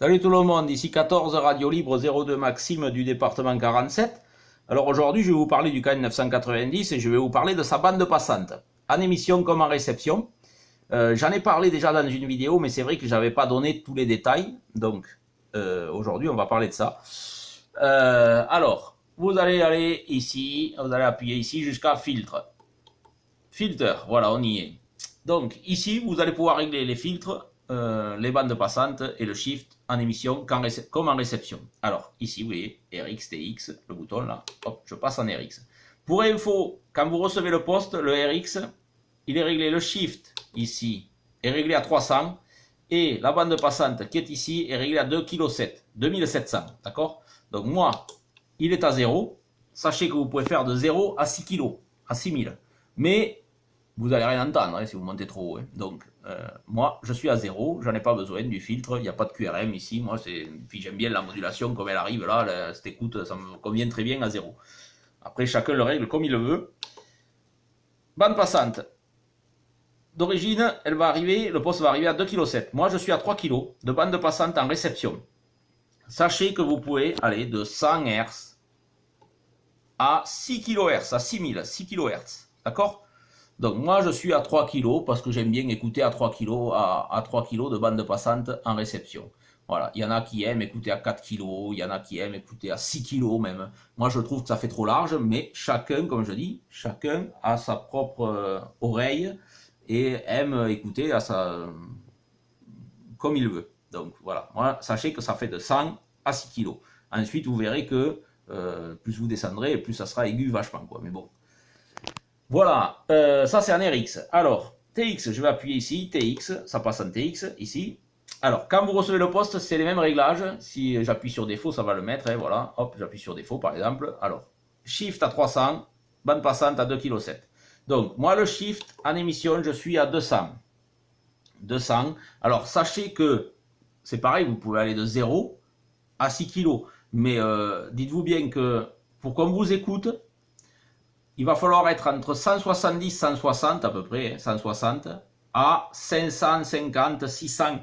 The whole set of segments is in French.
Salut tout le monde, ici 14 Radio Libre 02 Maxime du département 47. Alors aujourd'hui je vais vous parler du KN 990 et je vais vous parler de sa bande passante, en émission comme en réception. J'en ai parlé déjà dans une vidéo, mais c'est vrai que je n'avais pas donné tous les détails, donc aujourd'hui on va parler de ça. Alors, vous allez aller ici, vous allez appuyer ici jusqu'à filtre. Filter, voilà, on y est. Donc ici, vous allez pouvoir régler les filtres, les bandes passantes et le shift en émission comme en réception. Alors ici, vous voyez, RX, TX, le bouton là, hop, je passe en RX. Pour info, quand vous recevez le poste, le RX, il est réglé, le shift ici est réglé à 300 et la bande passante qui est ici est réglée à 2,7 kg, 2700, d'accord? Donc moi, il est à 0. Sachez que vous pouvez faire de 0 à 6 kg, à 6000. Mais vous n'allez rien entendre hein, si vous montez trop haut. Hein. Donc, moi, je suis à 0, j'en ai pas besoin du filtre, il n'y a pas de QRM ici. Moi, puis j'aime bien la modulation comme elle arrive là, cette écoute, ça me convient très bien à 0. Après, chacun le règle comme il le veut. Bande passante. D'origine, elle va arriver, le poste va arriver à 2,7 kg. Moi, je suis à 3 kg de bande passante en réception. Sachez que vous pouvez aller de 100 Hz à 6 kHz, à 6000, 6 kHz. D'accord ? Donc moi je suis à 3 kg parce que j'aime bien écouter à 3 kg à 3 kg de bande passante en réception. Voilà, il y en a qui aiment écouter à 4 kg, il y en a qui aiment écouter à 6 kg même. Moi je trouve que ça fait trop large, mais chacun, comme je dis, chacun a sa propre oreille et aime écouter comme il veut. Donc voilà, moi sachez que ça fait de 100 à 6 kg. Ensuite vous verrez que plus vous descendrez, plus ça sera aigu vachement quoi, mais bon. Voilà, ça c'est en RX. Alors, TX, je vais appuyer ici, TX, ça passe en TX, ici. Alors, quand vous recevez le poste, c'est les mêmes réglages. Si j'appuie sur défaut, ça va le mettre, hein, voilà. Hop, j'appuie sur défaut, par exemple. Alors, shift à 300, bande passante à 2,7 kg. Donc, moi, le shift, en émission, je suis à 200. 200. Alors, sachez que, c'est pareil, vous pouvez aller de 0 à 6 kg. Mais dites-vous bien que, pour qu'on vous écoute, il va falloir être entre 170, 160 à peu près, 160 à 550, 600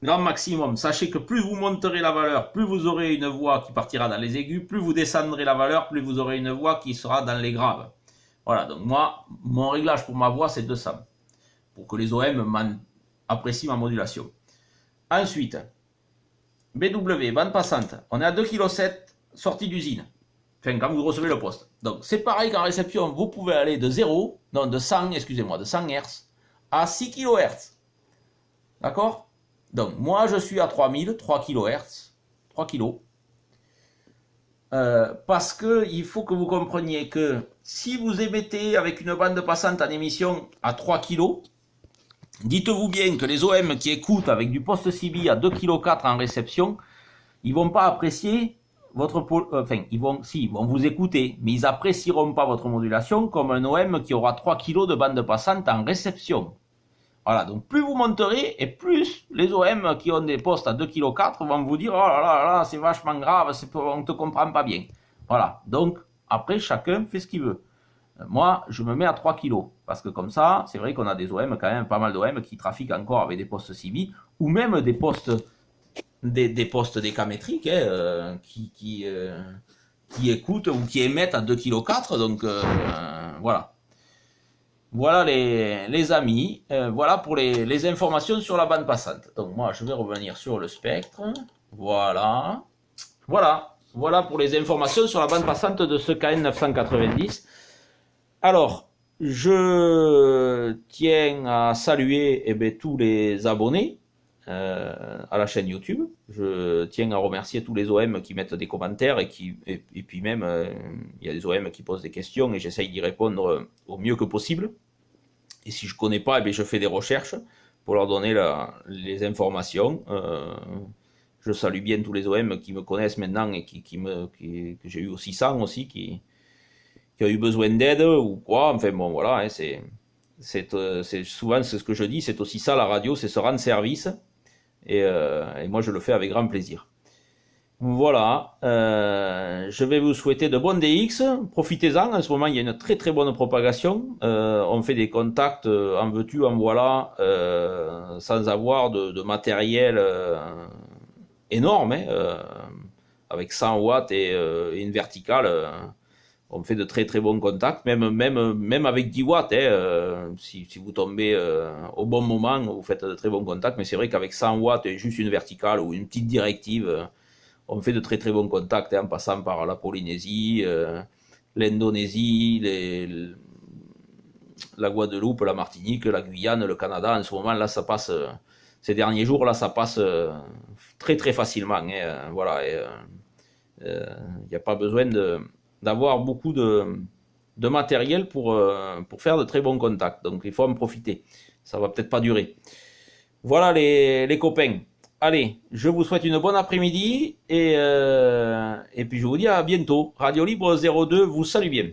grand maximum. Sachez que plus vous monterez la valeur, plus vous aurez une voix qui partira dans les aigus, plus vous descendrez la valeur, plus vous aurez une voix qui sera dans les graves. Voilà, donc moi, mon réglage pour ma voix, c'est 200, pour que les OM apprécient ma modulation. Ensuite, BW, bande passante, on est à 2,7 kg sortie d'usine. Enfin, quand vous recevez le poste. Donc, c'est pareil qu'en réception, vous pouvez aller de 0, non, de 100, excusez-moi, de 100 Hz à 6 kHz. D'accord? Donc, moi, je suis à 3000, 3 kHz, 3 kg. Parce que il faut que vous compreniez que si vous émettez avec une bande passante en émission à 3 kg, dites-vous bien que les OM qui écoutent avec du poste CB à 2,4 kg en réception, ils vont pas apprécier votre, enfin, ils vont vous écouter, mais ils apprécieront pas votre modulation comme un OM qui aura 3 kg de bande passante en réception. Voilà, donc plus vous monterez, et plus les OM qui ont des postes à 2,4 kg vont vous dire, oh là là là, c'est vachement grave, on te comprend pas bien. Voilà, donc après chacun fait ce qu'il veut. Moi, je me mets à 3 kg, parce que comme ça, c'est vrai qu'on a des OM, quand même pas mal d'OM qui trafiquent encore avec des postes CB, ou même des postes décamétriques hein, qui écoutent ou qui émettent à 2,4 kg. Donc voilà. Voilà les amis. Voilà pour les informations sur la bande passante. Donc moi je vais revenir sur le spectre. Voilà. Voilà pour les informations sur la bande passante de ce KN 990. Alors, je tiens à saluer tous les abonnés à la chaîne YouTube. Je tiens à remercier tous les OM qui mettent des commentaires et puis même il y a des OM qui posent des questions et j'essaye d'y répondre au mieux que possible. Et si je connais pas, je fais des recherches pour leur donner les informations. Je salue bien tous les OM qui me connaissent maintenant et que j'ai eu au 600 aussi qui a eu besoin d'aide ou quoi. Enfin bon voilà, hein, c'est souvent c'est ce que je dis, c'est aussi ça la radio, c'est se rendre service. Et moi je le fais avec grand plaisir. Voilà, je vais vous souhaiter de bons DX, profitez-en, en ce moment il y a une très très bonne propagation, on fait des contacts en veux-tu, en voilà, sans avoir de matériel énorme, hein, avec 100 watts et une verticale, on fait de très très bons contacts, même avec 10 watts, hein, si vous tombez au bon moment, vous faites de très bons contacts, mais c'est vrai qu'avec 100 watts et juste une verticale ou une petite directive, on fait de très très bons contacts, hein, en passant par la Polynésie, l'Indonésie, la Guadeloupe, la Martinique, la Guyane, le Canada. En ce moment, là, ça passe, ces derniers jours, là, ça passe très très facilement, hein, voilà. Il n'y a pas besoin d'avoir beaucoup de matériel pour faire de très bons contacts. Donc il faut en profiter. Ça va peut-être pas durer. Voilà les copains. Allez, je vous souhaite une bonne après-midi et puis je vous dis à bientôt. Radio Libre 02 vous salue bien.